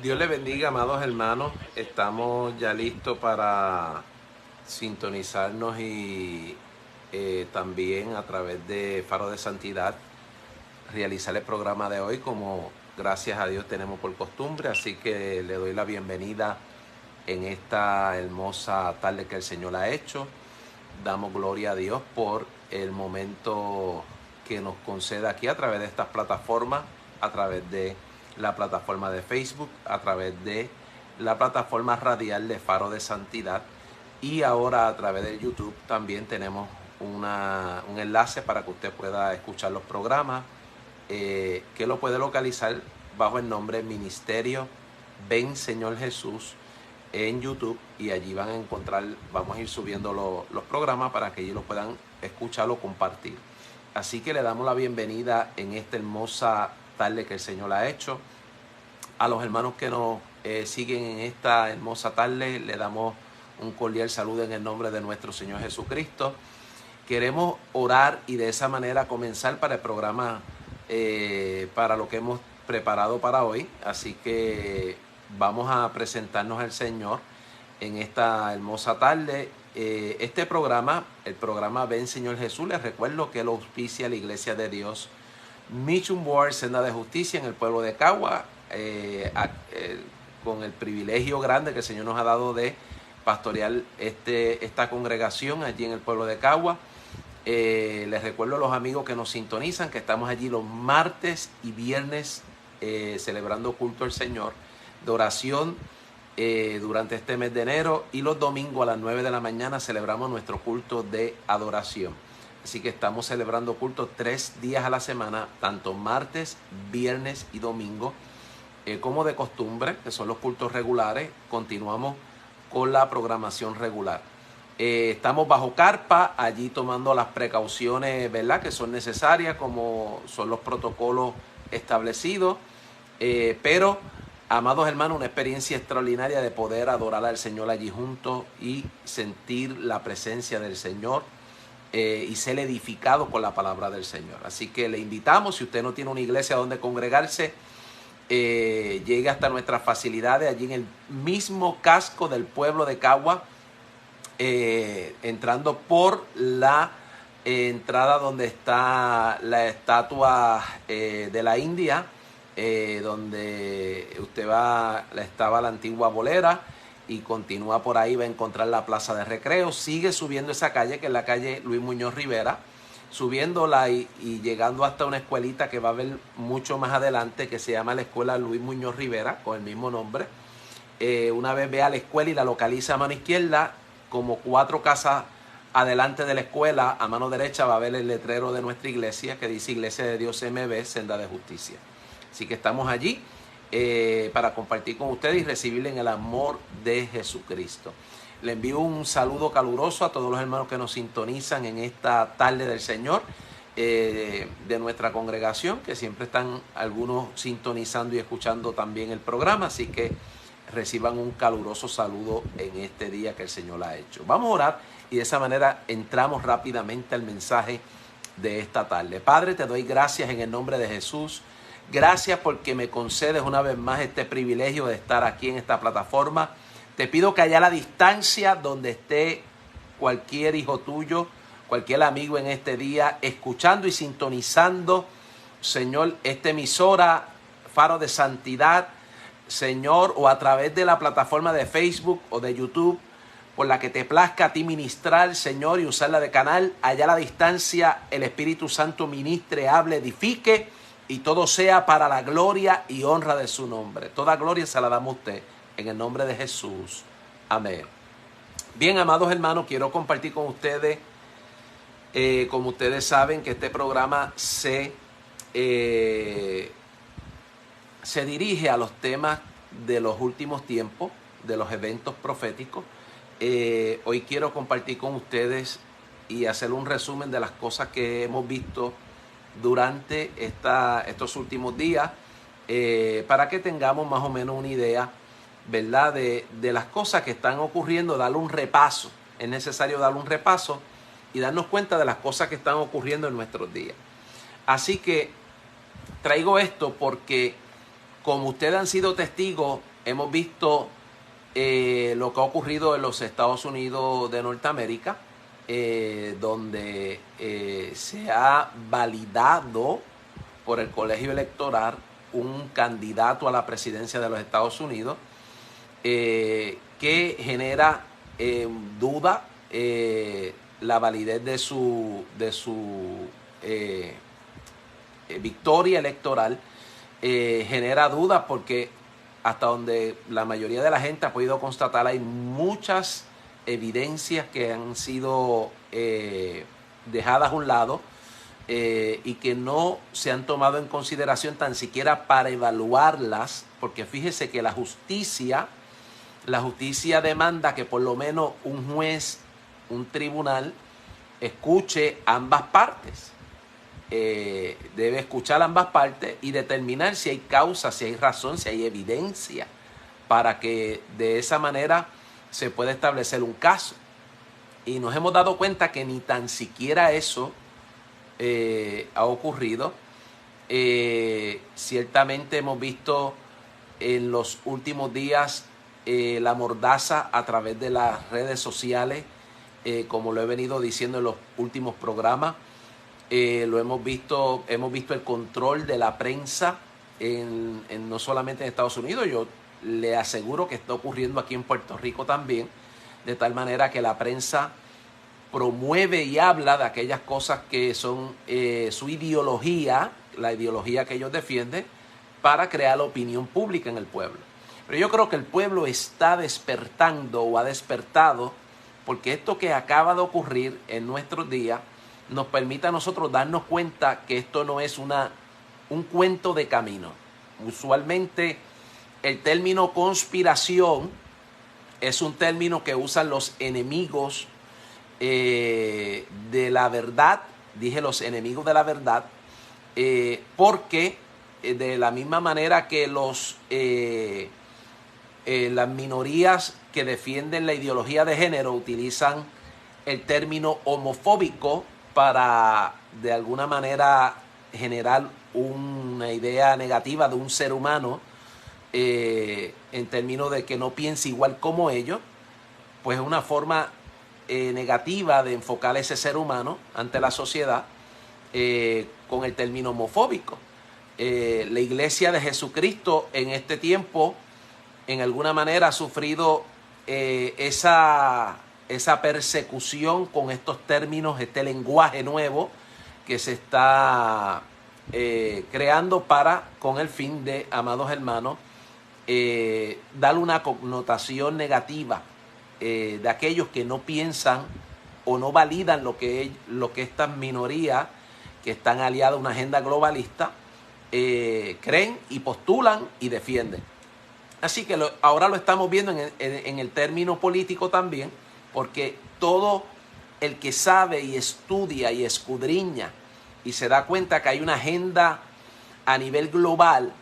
Dios le bendiga, amados hermanos. Estamos ya listos para sintonizarnos y también a través de Faro de Santidad realizar el programa de hoy como gracias a Dios tenemos por costumbre. Así que le doy la bienvenida en esta hermosa tarde que el Señor ha hecho. Damos gloria a Dios por el momento que nos concede aquí a través de estas plataformas, a través de la plataforma de Facebook, a través de la plataforma radial de Faro de Santidad, y ahora a través de YouTube también tenemos un enlace para que usted pueda escuchar los programas, que lo puede localizar bajo el nombre Ministerio Ven Señor Jesús en YouTube, y allí van a encontrar, vamos a ir subiendo los programas para que ellos lo puedan escuchar o compartir. Así que le damos la bienvenida en esta hermosa tarde que el Señor ha hecho. A los hermanos que nos siguen en esta hermosa tarde, le damos un cordial saludo en el nombre de nuestro Señor Jesucristo. Queremos orar y de esa manera comenzar para el programa, para lo que hemos preparado para hoy. Así que vamos a presentarnos al Señor en esta hermosa tarde. Este programa, el programa Ven Señor Jesús, les recuerdo que lo auspicia la Iglesia de Dios Mission Board, Senda de Justicia, en el pueblo de Cagua, con el privilegio grande que el Señor nos ha dado de pastorear esta congregación allí en el pueblo de Cagua. Les recuerdo a los amigos que nos sintonizan que estamos allí los martes y viernes celebrando culto al Señor de oración durante este mes de enero, y los domingos a las 9 de la mañana celebramos nuestro culto de adoración. Así que estamos celebrando culto 3 días a la semana, tanto martes, viernes y domingo, como de costumbre, que son los cultos regulares. Continuamos con la programación regular. Estamos bajo carpa, allí tomando las precauciones, ¿verdad?, que son necesarias, como son los protocolos establecidos, pero amados hermanos, una experiencia extraordinaria de poder adorar al Señor allí juntos y sentir la presencia del Señor, y ser edificado con la palabra del Señor. Así que le invitamos, si usted no tiene una iglesia donde congregarse, llegue hasta nuestras facilidades allí en el mismo casco del pueblo de Cagua, entrando por la entrada donde está la estatua de la India, donde usted estaba la antigua bolera, y continúa por ahí, va a encontrar la plaza de recreo. Sigue subiendo esa calle, que es la calle Luis Muñoz Rivera, subiéndola y llegando hasta una escuelita que va a ver mucho más adelante, que se llama la escuela Luis Muñoz Rivera, con el mismo nombre. Una vez vea la escuela y la localiza a mano izquierda, como 4 casas adelante de la escuela, a mano derecha va a ver el letrero de nuestra iglesia que dice Iglesia de Dios MB, Senda de Justicia. Así que estamos allí para compartir con ustedes y recibirle en el amor de Jesucristo. Le envío un saludo caluroso a todos los hermanos que nos sintonizan en esta tarde del Señor, de nuestra congregación, que siempre están algunos sintonizando y escuchando también el programa. Así que reciban un caluroso saludo en este día que el Señor ha hecho. Vamos a orar y de esa manera entramos rápidamente al mensaje de esta tarde. Padre, te doy gracias en el nombre de Jesús. Gracias porque me concedes una vez más este privilegio de estar aquí en esta plataforma. Te pido que allá a la distancia donde esté cualquier hijo tuyo, cualquier amigo en este día, escuchando y sintonizando, Señor, esta emisora Faro de Santidad, Señor, o a través de la plataforma de Facebook o de YouTube, por la que te plazca a ti ministrar, Señor, y usarla de canal. Allá a la distancia el Espíritu Santo ministre, hable, edifique, y todo sea para la gloria y honra de su nombre. Toda gloria se la damos a usted, en el nombre de Jesús. Amén. Bien, amados hermanos, quiero compartir con ustedes, como ustedes saben, que este programa se dirige a los temas de los últimos tiempos, de los eventos proféticos. Hoy quiero compartir con ustedes y hacer un resumen de las cosas que hemos visto durante estos últimos días, para que tengamos más o menos una idea, ¿verdad?, de las cosas que están ocurriendo, darle un repaso. Es necesario darle un repaso y darnos cuenta de las cosas que están ocurriendo en nuestros días. Así que traigo esto porque Como ustedes han sido testigos, hemos visto lo que ha ocurrido en los Estados Unidos de Norteamérica, donde se ha validado por el colegio electoral un candidato a la presidencia de los Estados Unidos que genera duda la validez de su victoria electoral. Genera dudas porque hasta donde la mayoría de la gente ha podido constatar, hay muchas evidencias que han sido dejadas a un lado y que no se han tomado en consideración tan siquiera para evaluarlas, porque fíjese que la justicia demanda que por lo menos un juez, un tribunal, escuche ambas partes. Debe escuchar ambas partes y determinar si hay causa, si hay razón, si hay evidencia, para que de esa manera se pueda establecer un caso. Y nos hemos dado cuenta que ni tan siquiera eso ha ocurrido. Ciertamente hemos visto en los últimos días la mordaza a través de las redes sociales, como lo he venido diciendo en los últimos programas. Lo hemos visto el control de la prensa no solamente en Estados Unidos. Yo le aseguro que está ocurriendo aquí en Puerto Rico también, de tal manera que la prensa promueve y habla de aquellas cosas que son su ideología, la ideología que ellos defienden, para crear la opinión pública en el pueblo. Pero yo creo que el pueblo está despertando o ha despertado, porque esto que acaba de ocurrir en nuestros días nos permite a nosotros darnos cuenta que esto no es un cuento de camino. Usualmente el término conspiración es un término que usan los enemigos de la verdad. Dije los enemigos de la verdad, porque de la misma manera que las minorías que defienden la ideología de género utilizan el término homofóbico para de alguna manera generar una idea negativa de un ser humano, en términos de que no piense igual como ellos, pues es una forma negativa de enfocar a ese ser humano ante la sociedad con el término homofóbico. La Iglesia de Jesucristo en este tiempo en alguna manera ha sufrido esa persecución con estos términos, este lenguaje nuevo que se está creando con el fin de, amados hermanos, darle una connotación negativa de aquellos que no piensan o no validan lo que estas minorías que están aliadas a una agenda globalista creen y postulan y defienden. Así que ahora lo estamos viendo en el término político también, porque todo el que sabe y estudia y escudriña y se da cuenta que hay una agenda a nivel global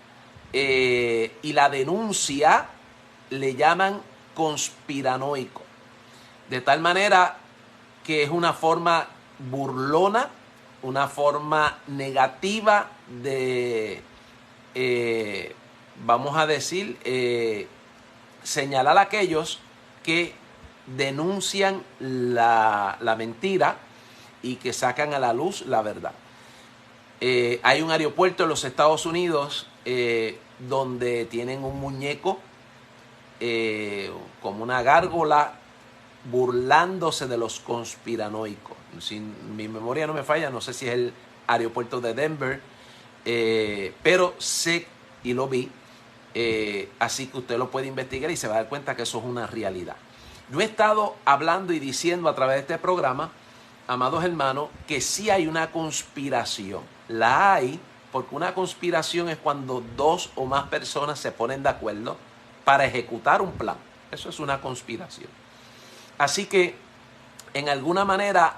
y la denuncia, le llaman conspiranoico. De tal manera que es una forma burlona, una forma negativa de, vamos a decir, señalar a aquellos que denuncian la mentira y que sacan a la luz la verdad. Hay un aeropuerto en los Estados Unidos donde tienen un muñeco como una gárgola burlándose de los conspiranoicos. Si mi memoria no me falla, no sé si es el aeropuerto de Denver, pero sé y lo vi, así que usted lo puede investigar y se va a dar cuenta que eso es una realidad. Yo he estado hablando y diciendo a través de este programa, amados hermanos, que sí hay una conspiración. La hay, porque una conspiración es cuando dos o más personas se ponen de acuerdo para ejecutar un plan. Eso es una conspiración. Así que, en alguna manera,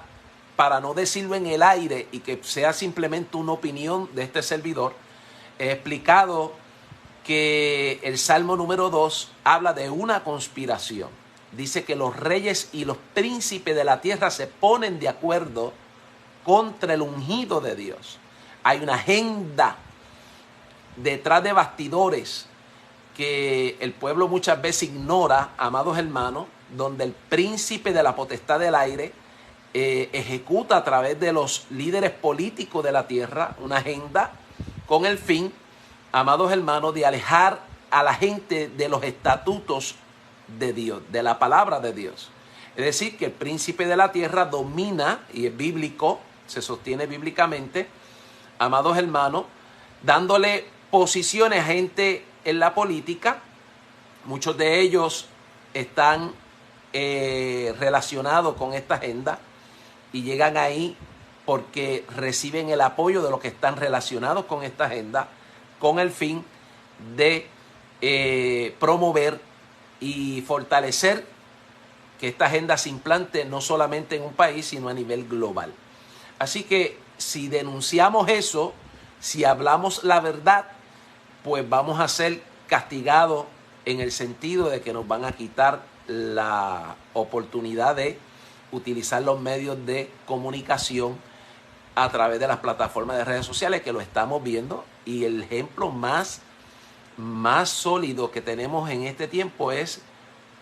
para no decirlo en el aire y que sea simplemente una opinión de este servidor, he explicado que el Salmo número 2 habla de una conspiración. Dice que los reyes y los príncipes de la tierra se ponen de acuerdo contra el ungido de Dios. Hay una agenda detrás de bastidores que el pueblo muchas veces ignora, amados hermanos, donde el príncipe de la potestad del aire ejecuta a través de los líderes políticos de la tierra una agenda con el fin, amados hermanos, de alejar a la gente de los estatutos de Dios, de la palabra de Dios. Es decir, que el príncipe de la tierra domina, y es bíblico, se sostiene bíblicamente, amados hermanos, dándole posiciones a gente en la política. Muchos de ellos están relacionados con esta agenda y llegan ahí porque reciben el apoyo de los que están relacionados con esta agenda, con el fin de promover y fortalecer que esta agenda se implante no solamente en un país, sino a nivel global. Así que si denunciamos eso, si hablamos la verdad, pues vamos a ser castigados en el sentido de que nos van a quitar la oportunidad de utilizar los medios de comunicación a través de las plataformas de redes sociales, que lo estamos viendo, y el ejemplo más sólido que tenemos en este tiempo es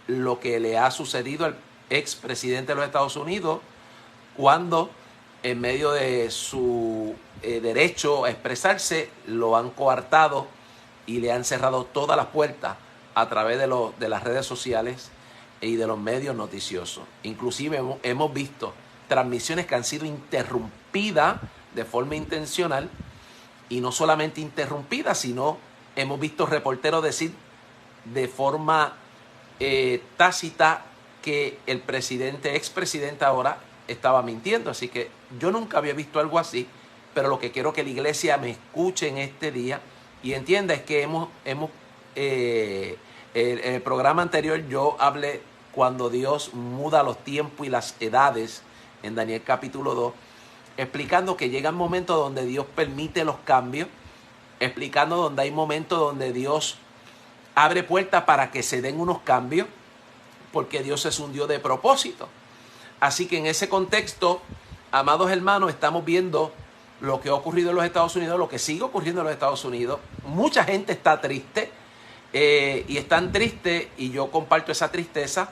lo que le ha sucedido al expresidente de los Estados Unidos cuando en medio de su derecho a expresarse lo han coartado y le han cerrado todas las puertas a través de las redes sociales y de los medios noticiosos. Inclusive hemos visto transmisiones que han sido interrumpidas de forma intencional, y no solamente interrumpidas, sino hemos visto reporteros decir de forma tácita que el expresidente ahora estaba mintiendo. Así que yo nunca había visto algo así, pero lo que quiero que la iglesia me escuche en este día y entienda es que en el programa anterior yo hablé cuando Dios muda los tiempos y las edades en Daniel capítulo 2, explicando que llegan momentos donde Dios permite los cambios, explicando donde hay momentos donde Dios abre puertas para que se den unos cambios, porque Dios es un Dios de propósito. Así que en ese contexto, amados hermanos, estamos viendo lo que ha ocurrido en los Estados Unidos, lo que sigue ocurriendo en los Estados Unidos. Mucha gente está triste y están tristes, y yo comparto esa tristeza,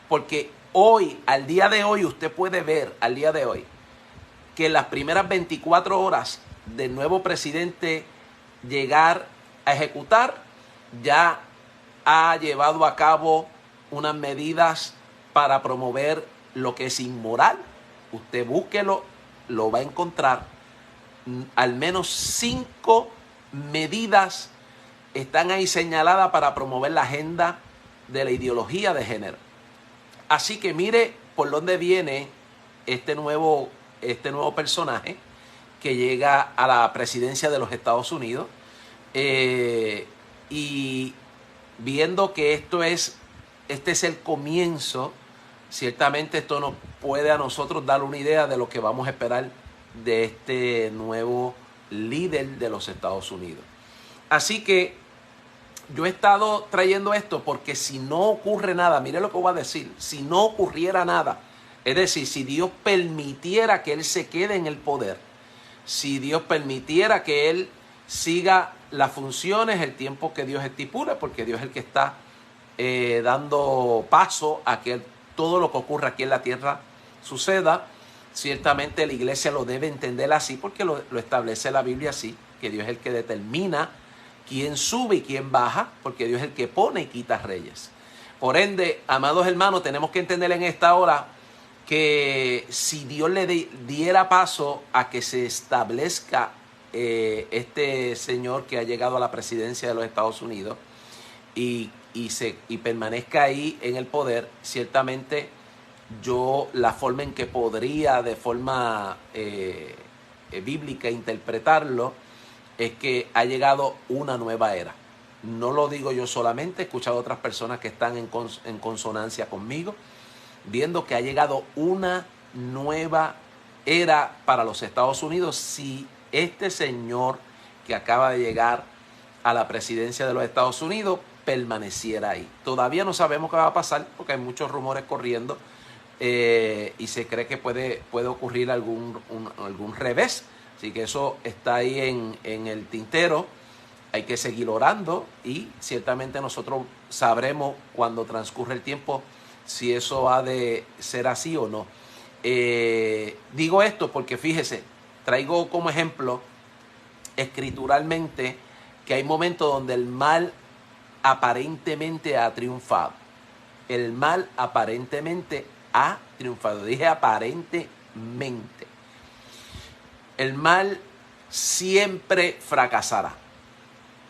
porque hoy, al día de hoy, usted puede ver al día de hoy que en las primeras 24 horas del nuevo presidente llegar a ejecutar, ya ha llevado a cabo unas medidas para promover lo que es inmoral. Usted búsquelo, lo va a encontrar. Al menos 5 medidas están ahí señaladas para promover la agenda de la ideología de género. Así que mire por dónde viene este nuevo personaje que llega a la presidencia de los Estados Unidos, y viendo que este es el comienzo, ciertamente esto nos puede a nosotros dar una idea de lo que vamos a esperar de este nuevo líder de los Estados Unidos. Así que yo he estado trayendo esto porque si no ocurre nada, mire lo que voy a decir, si no ocurriera nada, es decir, si Dios permitiera que Él se quede en el poder, si Dios permitiera que Él siga las funciones, el tiempo que Dios estipula, porque Dios es el que está dando paso a que todo lo que ocurra aquí en la tierra suceda. Ciertamente la iglesia lo debe entender así, porque lo establece la Biblia así, que Dios es el que determina quién sube y quién baja, porque Dios es el que pone y quita reyes. Por ende, amados hermanos, tenemos que entender en esta hora que si Dios le diera paso a que se establezca este señor que ha llegado a la presidencia de los Estados Unidos y permanezca ahí en el poder, ciertamente la forma en que podría de forma bíblica interpretarlo es que ha llegado una nueva era. No lo digo yo solamente, he escuchado a otras personas que están en consonancia conmigo, viendo que ha llegado una nueva era para los Estados Unidos si este señor que acaba de llegar a la presidencia de los Estados Unidos permaneciera ahí. Todavía no sabemos qué va a pasar porque hay muchos rumores corriendo y se cree que puede ocurrir algún revés. Así que eso está ahí en el tintero. hay que seguir orando y ciertamente nosotros sabremos cuando transcurre el tiempo si eso ha de ser así o no. Digo esto porque fíjese, traigo como ejemplo escrituralmente que hay momentos donde el mal aparentemente ha triunfado. El mal aparentemente ha triunfado. Dije aparentemente. El mal siempre fracasará.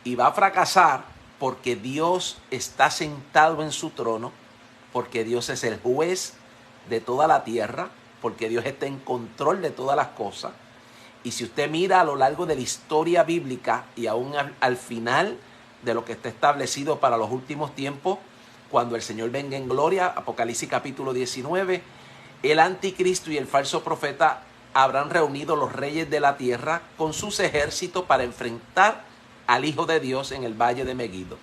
Y va a fracasar porque Dios está sentado en su trono, porque Dios es el juez de toda la tierra, porque Dios está en control de todas las cosas. Y si usted mira a lo largo de la historia bíblica y aún al final de lo que está establecido para los últimos tiempos, cuando el Señor venga en gloria, Apocalipsis capítulo 19, el anticristo y el falso profeta habrán reunido los reyes de la tierra con sus ejércitos para enfrentar al Hijo de Dios en el valle de Megiddo.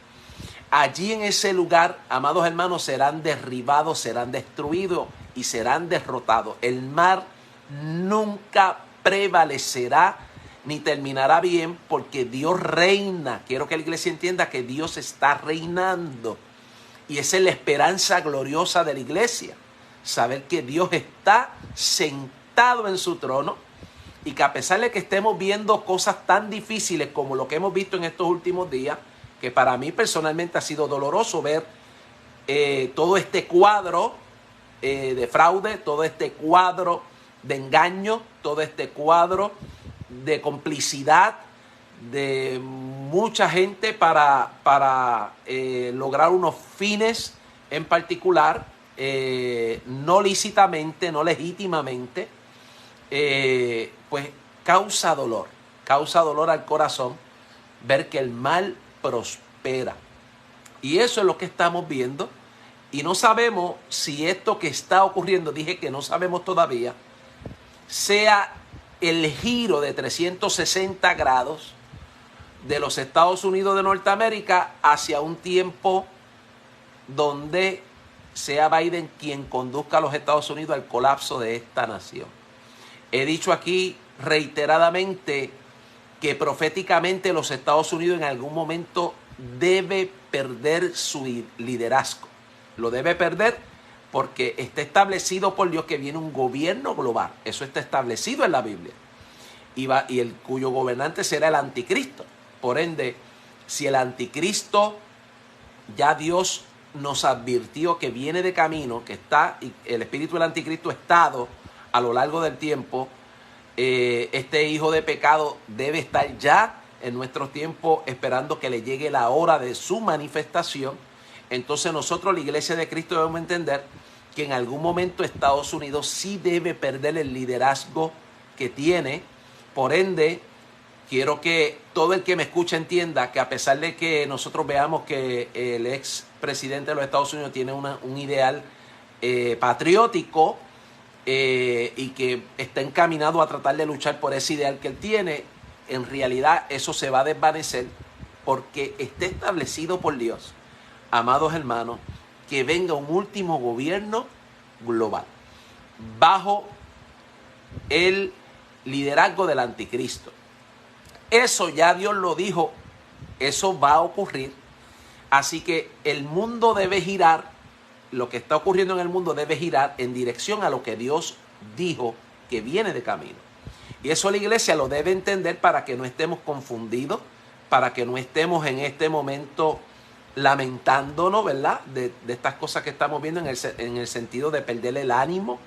Allí en ese lugar, amados hermanos, serán derribados, serán destruidos y serán derrotados. El mal nunca prevalecerá ni terminará bien porque Dios reina. Quiero que la iglesia entienda que Dios está reinando. Y esa es la esperanza gloriosa de la iglesia. Saber que Dios está sentado en su trono y que a pesar de que estemos viendo cosas tan difíciles como lo que hemos visto en estos últimos días, que para mí personalmente ha sido doloroso ver todo este cuadro de fraude, todo este cuadro de engaño, todo este cuadro de complicidad de mucha gente para lograr unos fines en particular, no lícitamente, no legítimamente, pues causa dolor al corazón ver que el mal prospera. Y eso es lo que estamos viendo. Y no sabemos si esto que está ocurriendo, dije que no sabemos todavía, sea el giro de 360 grados de los Estados Unidos de Norteamérica hacia un tiempo donde sea Biden quien conduzca a los Estados Unidos al colapso de esta nación. He dicho aquí reiteradamente que proféticamente los Estados Unidos en algún momento debe perder su liderazgo. Lo debe perder porque está establecido por Dios que viene un gobierno global. Eso está establecido en la Biblia. Y cuyo gobernante será el anticristo. Por ende, si el anticristo, ya Dios nos advirtió que viene de camino, que está, y el espíritu del anticristo ha estado a lo largo del tiempo, este hijo de pecado debe estar ya en nuestro tiempo esperando que le llegue la hora de su manifestación. Entonces nosotros, la Iglesia de Cristo, debemos entender que en algún momento Estados Unidos sí debe perder el liderazgo que tiene. Por ende, quiero que todo el que me escucha entienda que a pesar de que nosotros veamos que el ex presidente de los Estados Unidos tiene un ideal patriótico y que está encaminado a tratar de luchar por ese ideal que él tiene, en realidad eso se va a desvanecer porque está establecido por Dios, amados hermanos, que venga un último gobierno global bajo el liderazgo del anticristo. Eso ya Dios lo dijo, eso va a ocurrir. Así que el mundo debe girar, lo que está ocurriendo en el mundo debe girar en dirección a lo que Dios dijo que viene de camino. Y eso la iglesia lo debe entender para que no estemos confundidos, para que no estemos en este momento lamentándonos, ¿verdad? De estas cosas que estamos viendo en el sentido de perder el ánimo,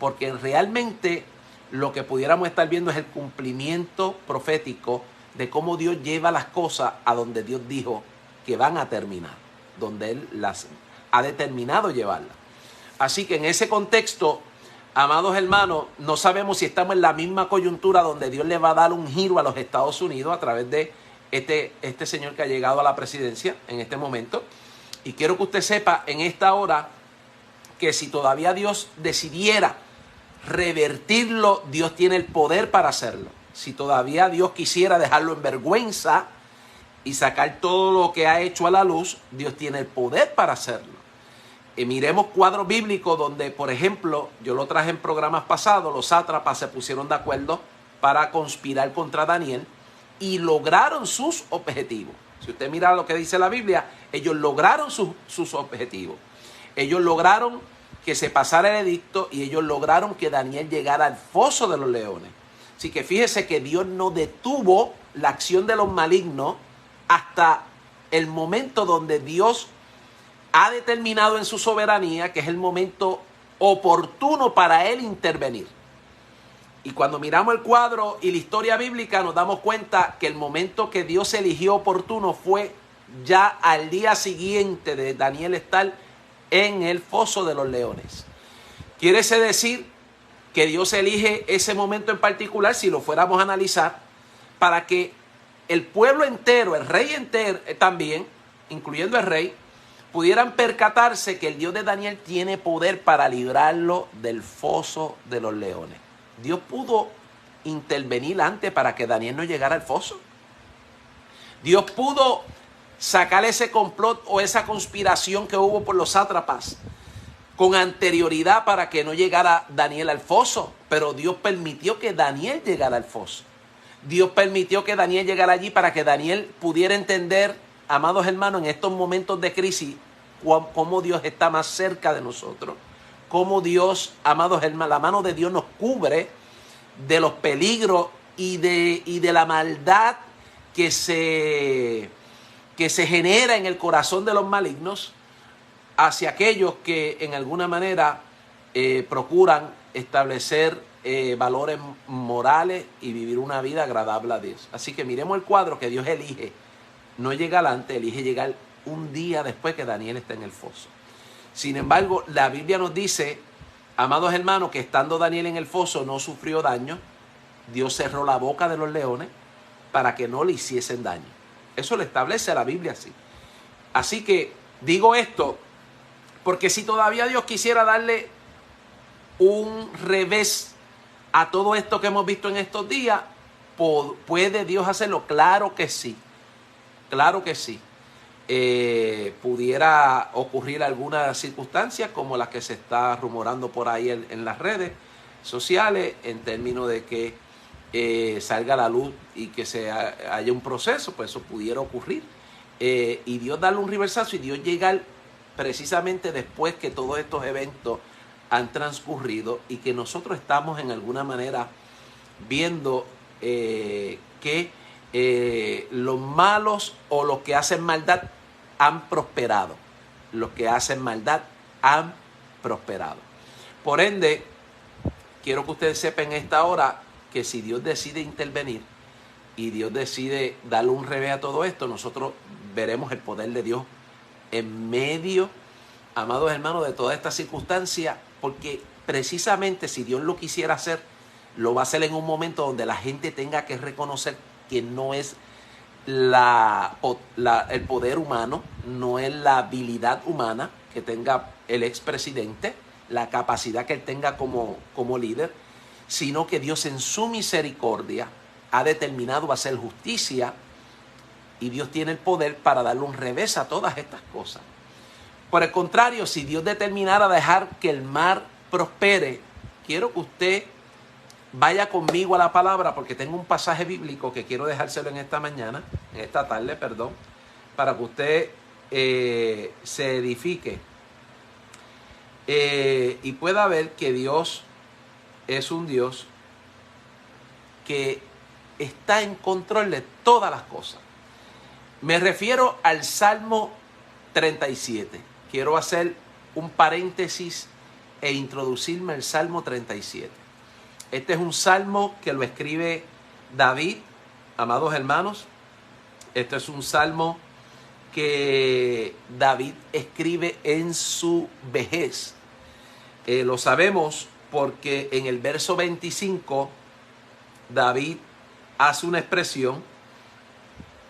porque realmente lo que pudiéramos estar viendo es el cumplimiento profético de cómo Dios lleva las cosas a donde Dios dijo que van a terminar, donde Él las ha determinado llevarlas. Así que en ese contexto, amados hermanos, no sabemos si estamos en la misma coyuntura donde Dios le va a dar un giro a los Estados Unidos a través de este señor que ha llegado a la presidencia en este momento. Y quiero que usted sepa en esta hora que si todavía Dios decidiera revertirlo, Dios tiene el poder para hacerlo. Si todavía Dios quisiera dejarlo en vergüenza y sacar todo lo que ha hecho a la luz, Dios tiene el poder para hacerlo. Y miremos cuadros bíblicos donde, por ejemplo, yo lo traje en programas pasados, los sátrapas se pusieron de acuerdo para conspirar contra Daniel y lograron sus objetivos. Si usted mira lo que dice la Biblia, ellos lograron sus objetivos. Ellos lograron que se pasara el edicto y ellos lograron que Daniel llegara al foso de los leones. Así que fíjese que Dios no detuvo la acción de los malignos hasta el momento donde Dios ha determinado en su soberanía que es el momento oportuno para él intervenir. Y cuando miramos el cuadro y la historia bíblica nos damos cuenta que el momento que Dios eligió oportuno fue ya al día siguiente de Daniel estar en el foso de los leones. Quiere decir que Dios elige ese momento en particular, si lo fuéramos a analizar, para que el pueblo entero, el rey entero también, incluyendo el rey, pudieran percatarse que el Dios de Daniel tiene poder para librarlo del foso de los leones. Dios pudo intervenir antes para que Daniel no llegara al foso. Dios pudo sacar ese complot o esa conspiración que hubo por los sátrapas con anterioridad para que no llegara Daniel al foso, pero Dios permitió que Daniel llegara al foso. Dios permitió que Daniel llegara allí para que Daniel pudiera entender, amados hermanos, en estos momentos de crisis, cómo Dios está más cerca de nosotros, cómo Dios, amados hermanos, la mano de Dios nos cubre de los peligros y de la maldad que se genera en el corazón de los malignos hacia aquellos que en alguna manera procuran establecer valores morales y vivir una vida agradable a Dios. Así que miremos el cuadro que Dios elige. No llega adelante, elige llegar un día después que Daniel está en el foso. Sin embargo, la Biblia nos dice, amados hermanos, que estando Daniel en el foso no sufrió daño. Dios cerró la boca de los leones para que no le hiciesen daño. Eso lo establece la Biblia así. Así que digo esto porque si todavía Dios quisiera darle un revés a todo esto que hemos visto en estos días, ¿puede Dios hacerlo? Claro que sí. Claro que sí. Pudiera ocurrir alguna circunstancia como las que se está rumorando por ahí en las redes sociales, en términos de que salga a la luz y que haya un proceso, pues eso pudiera ocurrir. Y Dios darle un reversazo y Dios llegar precisamente después que todos estos eventos han transcurrido y que nosotros estamos en alguna manera viendo que los malos o los que hacen maldad han prosperado. Los que hacen maldad han prosperado. Por ende, quiero que ustedes sepan en esta hora que si Dios decide intervenir y Dios decide darle un revés a todo esto, nosotros veremos el poder de Dios en medio, amados hermanos, de toda esta circunstancia, porque precisamente si Dios lo quisiera hacer, lo va a hacer en un momento donde la gente tenga que reconocer que no es el poder humano, no es la habilidad humana que tenga el expresidente, la capacidad que él tenga como líder, sino que Dios en su misericordia ha determinado hacer justicia y Dios tiene el poder para darle un revés a todas estas cosas. Por el contrario, si Dios determinara dejar que el mar prospere, quiero que usted vaya conmigo a la palabra porque tengo un pasaje bíblico que quiero dejárselo en esta tarde, para que usted se edifique y pueda ver que Dios es un Dios que está en control de todas las cosas. Me refiero al Salmo 37. Quiero hacer un paréntesis e introducirme al Salmo 37. Este es un salmo que lo escribe David, amados hermanos. Este es un salmo que David escribe en su vejez. Lo sabemos porque en el verso 25 David hace una expresión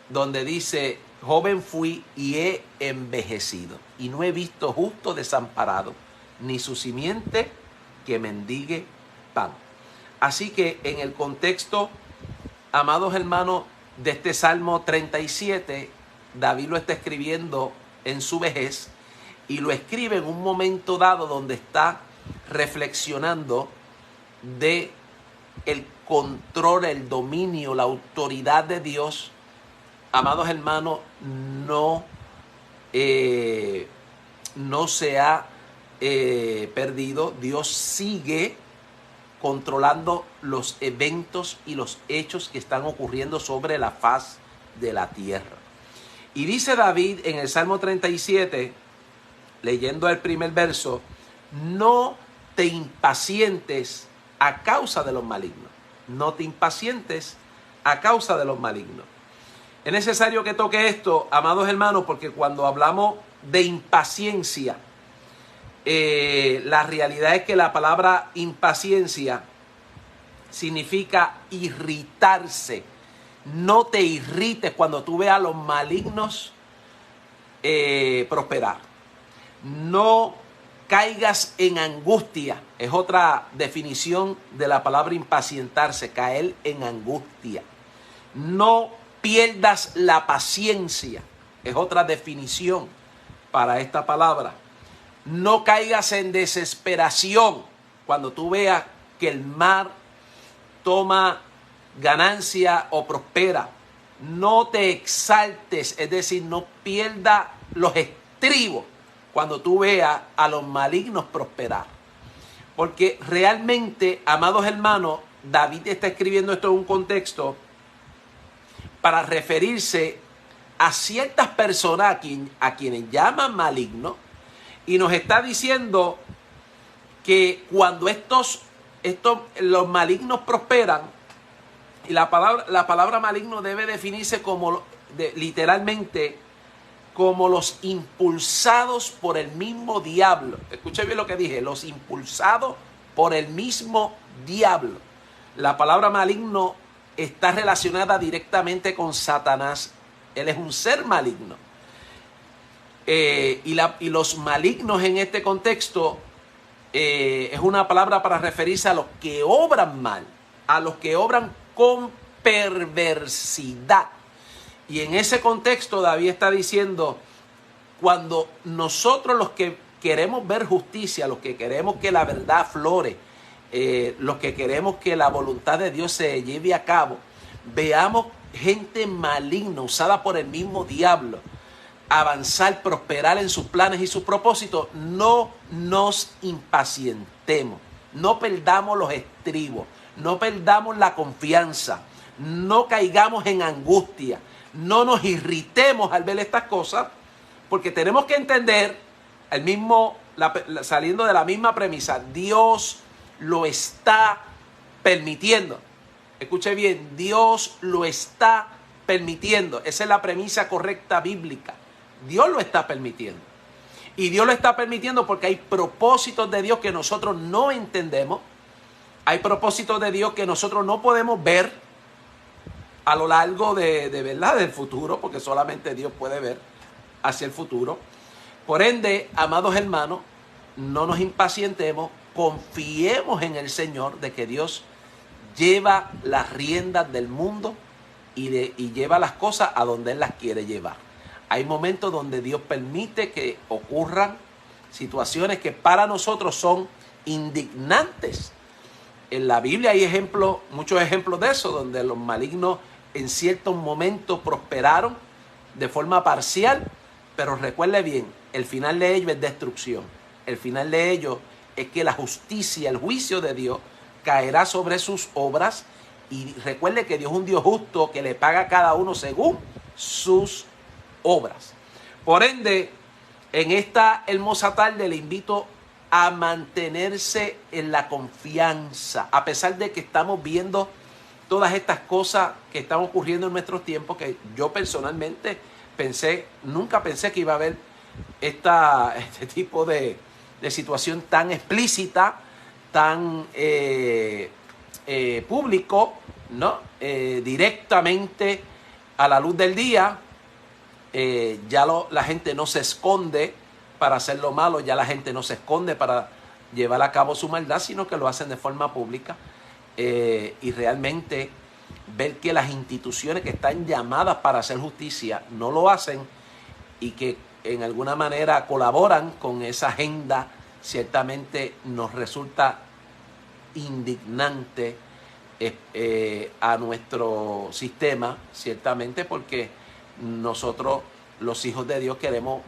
donde dice: joven fui y he envejecido, y no he visto justo desamparado, ni su simiente que mendigue pan. Así que en el contexto, amados hermanos, de este Salmo 37, David lo está escribiendo en su vejez y lo escribe en un momento dado donde está reflexionando de el control, el dominio, la autoridad de Dios, amados hermanos, no se ha perdido. Dios sigue controlando los eventos y los hechos que están ocurriendo sobre la faz de la tierra. Y dice David en el Salmo 37, leyendo el primer verso: no te impacientes a causa de los malignos. No te impacientes a causa de los malignos. Es necesario que toque esto, amados hermanos, porque cuando hablamos de impaciencia, la realidad es que la palabra impaciencia significa irritarse. No te irrites cuando tú veas a los malignos prosperar. No caigas en angustia. Es otra definición de la palabra impacientarse, caer en angustia. No pierdas la paciencia. Es otra definición para esta palabra. No caigas en desesperación cuando tú veas que el mar toma ganancia o prospera. No te exaltes, es decir, no pierdas los estribos cuando tú veas a los malignos prosperar. Porque realmente, amados hermanos, David está escribiendo esto en un contexto para referirse a ciertas personas a quienes llaman malignos, y nos está diciendo que cuando los malignos prosperan, y la palabra maligno debe definirse como literalmente como los impulsados por el mismo diablo. Escuche bien lo que dije, los impulsados por el mismo diablo. La palabra maligno está relacionada directamente con Satanás. Él es un ser maligno. Y los malignos en este contexto es una palabra para referirse a los que obran mal, a los que obran con perversidad. Y en ese contexto David está diciendo, cuando nosotros los que queremos ver justicia, los que queremos que la verdad aflore, los que queremos que la voluntad de Dios se lleve a cabo, veamos gente maligna usada por el mismo diablo avanzar, prosperar en sus planes y sus propósitos, no nos impacientemos, no perdamos los estribos, no perdamos la confianza, no caigamos en angustia, no nos irritemos al ver estas cosas, porque tenemos que entender, saliendo de la misma premisa, Dios lo está permitiendo. Escuche bien, Dios lo está permitiendo. Esa es la premisa correcta bíblica. Dios lo está permitiendo. Y Dios lo está permitiendo porque hay propósitos de Dios que nosotros no entendemos. Hay propósitos de Dios que nosotros no podemos ver a lo largo de verdad del futuro, porque solamente Dios puede ver hacia el futuro. Por ende, amados hermanos, no nos impacientemos, confiemos en el Señor de que Dios lleva las riendas del mundo y lleva las cosas a donde Él las quiere llevar. Hay momentos donde Dios permite que ocurran situaciones que para nosotros son indignantes. En la Biblia hay muchos ejemplos de eso, donde los malignos en ciertos momentos prosperaron de forma parcial, pero recuerde bien, el final de ello es destrucción. El final de ello es que la justicia, el juicio de Dios caerá sobre sus obras, y recuerde que Dios es un Dios justo que le paga a cada uno según sus obras. Por ende, en esta hermosa tarde le invito a mantenerse en la confianza, a pesar de que estamos viendo todas estas cosas que están ocurriendo en nuestros tiempos, que yo personalmente nunca pensé que iba a haber este tipo de situación tan explícita, tan público, ¿no? Directamente a la luz del día. La gente no se esconde para hacer lo malo, ya la gente no se esconde para llevar a cabo su maldad, sino que lo hacen de forma pública. Y realmente ver que las instituciones que están llamadas para hacer justicia no lo hacen, y que en alguna manera colaboran con esa agenda, ciertamente nos resulta indignante, a nuestro sistema, ciertamente, porque nosotros, los hijos de Dios, queremos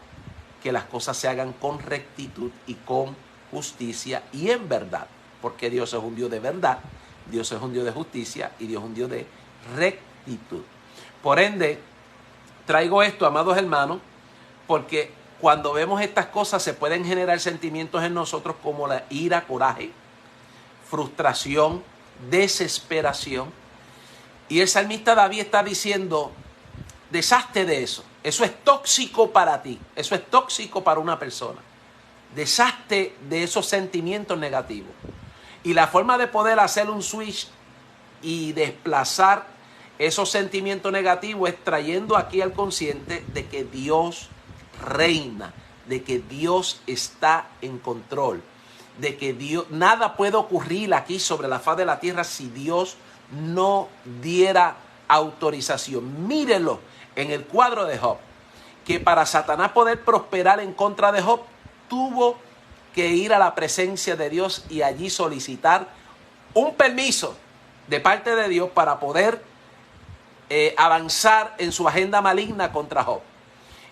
que las cosas se hagan con rectitud y con justicia y en verdad, porque Dios es un Dios de verdad, Dios es un Dios de justicia y Dios es un Dios de rectitud. Por ende, traigo esto, amados hermanos, porque cuando vemos estas cosas se pueden generar sentimientos en nosotros como la ira, coraje, frustración, desesperación. Y el salmista David está diciendo, deshazte de eso. Eso es tóxico para ti. Eso es tóxico para una persona. Deshazte de esos sentimientos negativos. Y la forma de poder hacer un switch y desplazar esos sentimientos negativos es trayendo aquí al consciente de que Dios reina, de que Dios está en control, de que Dios, nada puede ocurrir aquí sobre la faz de la tierra si Dios no diera autorización. Mírenlo en el cuadro de Job, que para Satanás poder prosperar en contra de Job, tuvo que ir a la presencia de Dios y allí solicitar un permiso de parte de Dios para poder avanzar en su agenda maligna contra Job.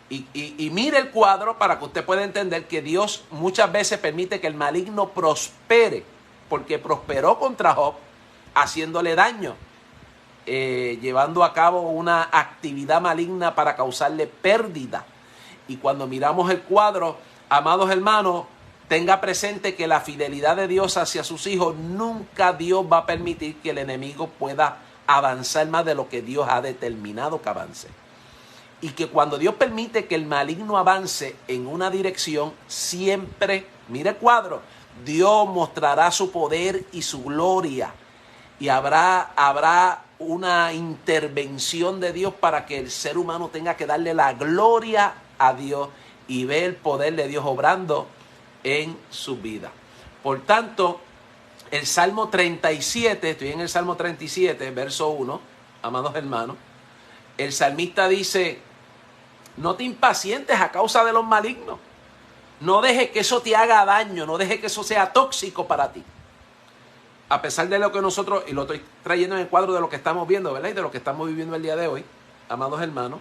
Y mire el cuadro para que usted pueda entender que Dios muchas veces permite que el maligno prospere, porque prosperó contra Job haciéndole daño, llevando a cabo una actividad maligna para causarle pérdida. Y cuando miramos el cuadro, amados hermanos, tenga presente que la fidelidad de Dios hacia sus hijos, nunca Dios va a permitir que el enemigo pueda avanzar más de lo que Dios ha determinado que avance. Y que cuando Dios permite que el maligno avance en una dirección, siempre, mire el cuadro, Dios mostrará su poder y su gloria. Y habrá una intervención de Dios para que el ser humano tenga que darle la gloria a Dios y ver el poder de Dios obrando en su vida. Por tanto, el Salmo 37, estoy en el Salmo 37, verso 1, amados hermanos, el salmista dice, no te impacientes a causa de los malignos, no dejes que eso te haga daño, no dejes que eso sea tóxico para ti. A pesar de lo que nosotros, y lo estoy trayendo en el cuadro de lo que estamos viendo, ¿verdad? Y de lo que estamos viviendo el día de hoy, amados hermanos,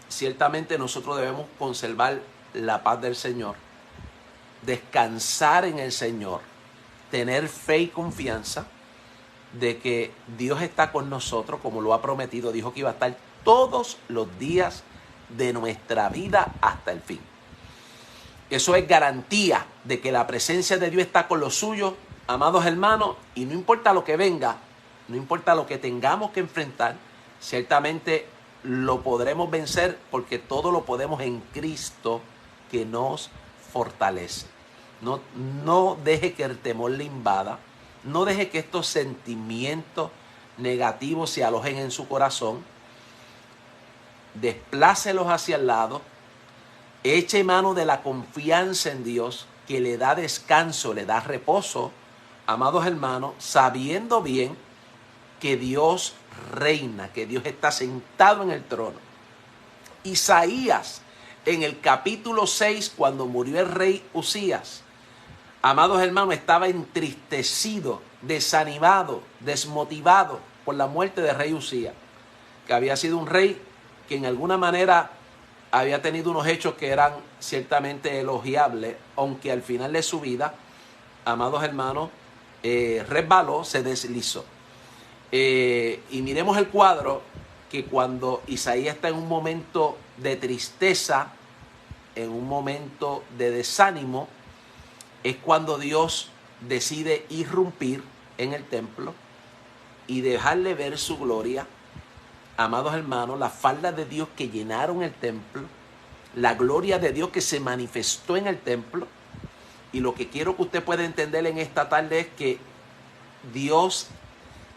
ciertamente nosotros debemos conservar la paz del Señor, descansar en el Señor, tener fe y confianza de que Dios está con nosotros como lo ha prometido. Dijo que iba a estar todos los días de nuestra vida hasta el fin. Eso es garantía de que la presencia de Dios está con los suyos, amados hermanos, y no importa lo que venga, no importa lo que tengamos que enfrentar, ciertamente lo podremos vencer porque todo lo podemos en Cristo que nos fortalece. No deje que el temor le invada, no deje que estos sentimientos negativos se alojen en su corazón, desplácelos hacia el lado, eche mano de la confianza en Dios que le da descanso, le da reposo, amados hermanos, sabiendo bien que Dios reina, que Dios está sentado en el trono. Isaías, en el capítulo 6, cuando murió el rey Usías, amados hermanos, estaba entristecido, desanimado, desmotivado por la muerte del rey Usías, que había sido un rey que en alguna manera había tenido unos hechos que eran ciertamente elogiables, aunque al final de su vida, amados hermanos, resbaló, se deslizó. Y miremos el cuadro, que cuando Isaías está en un momento de tristeza, en un momento de desánimo, es cuando Dios decide irrumpir en el templo y dejarle ver su gloria. Amados hermanos, las faldas de Dios que llenaron el templo, la gloria de Dios que se manifestó en el templo. Y lo que quiero que usted pueda entender en esta tarde es que Dios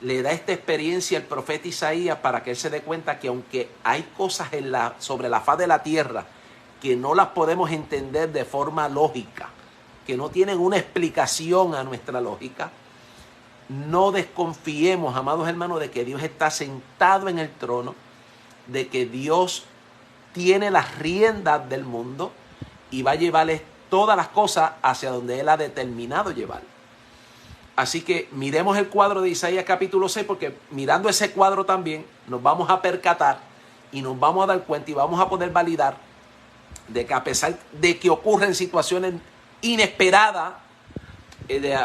le da esta experiencia al profeta Isaías para que él se dé cuenta que aunque hay cosas sobre la faz de la tierra que no las podemos entender de forma lógica, que no tienen una explicación a nuestra lógica, no desconfiemos, amados hermanos, de que Dios está sentado en el trono, de que Dios tiene las riendas del mundo y va a llevarles todas las cosas hacia donde Él ha determinado llevar. Así que miremos el cuadro de Isaías capítulo 6, porque mirando ese cuadro también nos vamos a percatar y nos vamos a dar cuenta y vamos a poder validar de que a pesar de que ocurren situaciones inesperadas,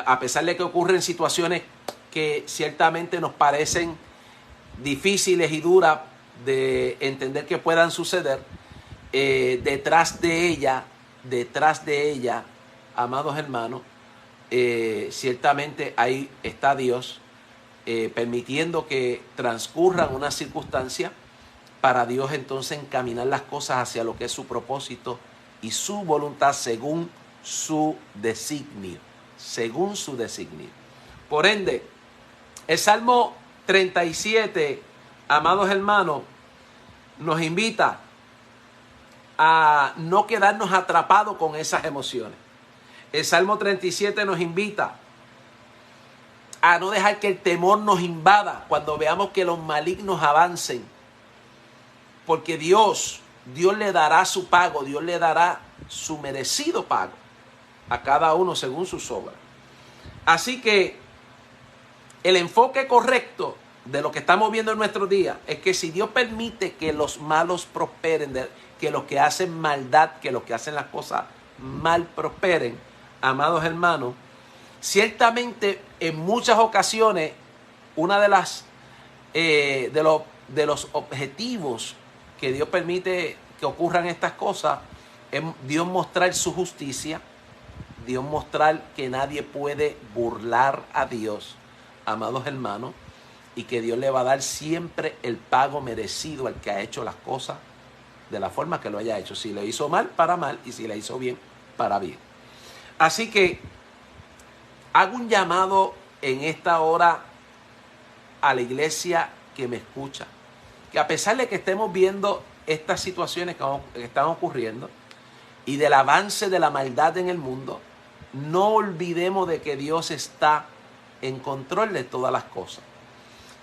a pesar de que ocurren situaciones que ciertamente nos parecen difíciles y duras de entender que puedan suceder, detrás de ella, amados hermanos, ciertamente ahí está Dios, permitiendo que transcurran unas circunstancias para Dios entonces encaminar las cosas hacia lo que es su propósito y su voluntad según su designio. Según su designio. Por ende, el Salmo 37, amados hermanos, nos invita a no quedarnos atrapados con esas emociones. El Salmo 37 nos invita a no dejar que el temor nos invada cuando veamos que los malignos avancen. Porque Dios le dará su pago, Dios le dará su merecido pago a cada uno según sus obras. Así que el enfoque correcto de lo que estamos viendo en nuestros días es que si Dios permite que los malos prosperen, que los que hacen maldad, que los que hacen las cosas mal prosperen, amados hermanos, ciertamente en muchas ocasiones una de las de los objetivos que Dios permite que ocurran estas cosas es Dios mostrar su justicia, Dios mostrar que nadie puede burlar a Dios, amados hermanos, y que Dios le va a dar siempre el pago merecido al que ha hecho las cosas de la forma que lo haya hecho. Si le hizo mal, para mal, y si le hizo bien, para bien. Así que hago un llamado en esta hora a la iglesia que me escucha, que a pesar de que estemos viendo estas situaciones que están ocurriendo y del avance de la maldad en el mundo, no olvidemos de que Dios está en control de todas las cosas.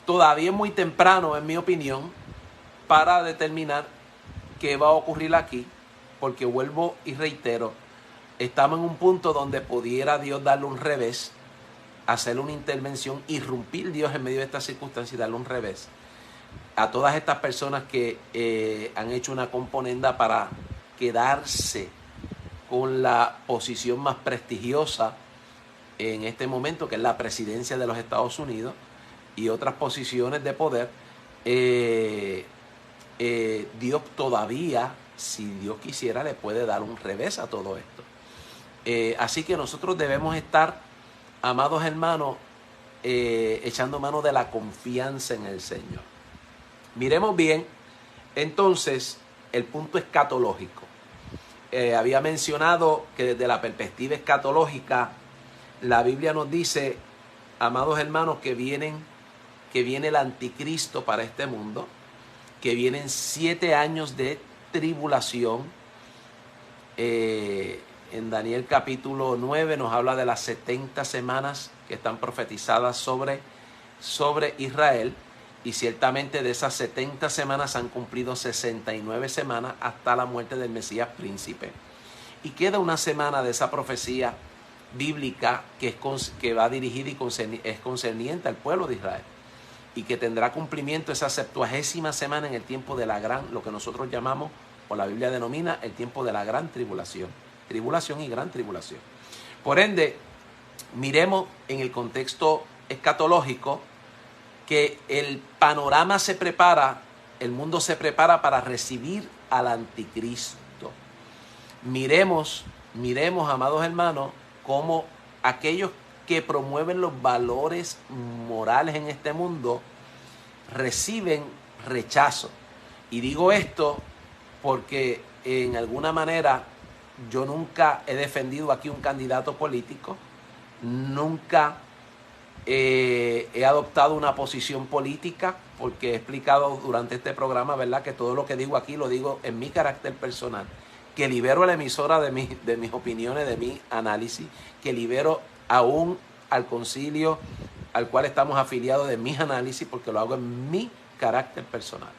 Todavía es muy temprano, en mi opinión, para determinar qué va a ocurrir aquí, porque vuelvo y reitero, estamos en un punto donde pudiera Dios darle un revés, hacer una intervención, irrumpir Dios en medio de estas circunstancias y darle un revés a todas estas personas que han hecho una componenda para quedarse con la posición más prestigiosa en este momento, que es la presidencia de los Estados Unidos y otras posiciones de poder. Dios todavía, si Dios quisiera, le puede dar un revés a todo esto. Así que nosotros debemos estar, amados hermanos, echando mano de la confianza en el Señor. Miremos bien, entonces, el punto escatológico. Había mencionado que desde la perspectiva escatológica, la Biblia nos dice, amados hermanos, que viene el anticristo para este mundo, que vienen 7 años de tribulación. En Daniel capítulo 9 nos habla de las 70 semanas que están profetizadas sobre Israel, y ciertamente de esas 70 semanas han cumplido 69 semanas hasta la muerte del Mesías príncipe. Y queda una semana de esa profecía bíblica que va dirigida y es concerniente al pueblo de Israel, y que tendrá cumplimiento esa 70ª semana en el tiempo de lo que nosotros llamamos, o la Biblia denomina, el tiempo de la gran tribulación. Tribulación y gran tribulación. Por ende, miremos en el contexto escatológico que el panorama se prepara, el mundo se prepara para recibir al anticristo. Miremos, amados hermanos, cómo aquellos que promueven los valores morales en este mundo reciben rechazo. Y digo esto porque en alguna manera yo nunca he defendido aquí un candidato político, nunca he adoptado una posición política, porque he explicado durante este programa, ¿verdad?, que todo lo que digo aquí lo digo en mi carácter personal, que libero a la emisora de mis opiniones, de mi análisis, que libero aún al concilio al cual estamos afiliados de mis análisis, porque lo hago en mi carácter personal.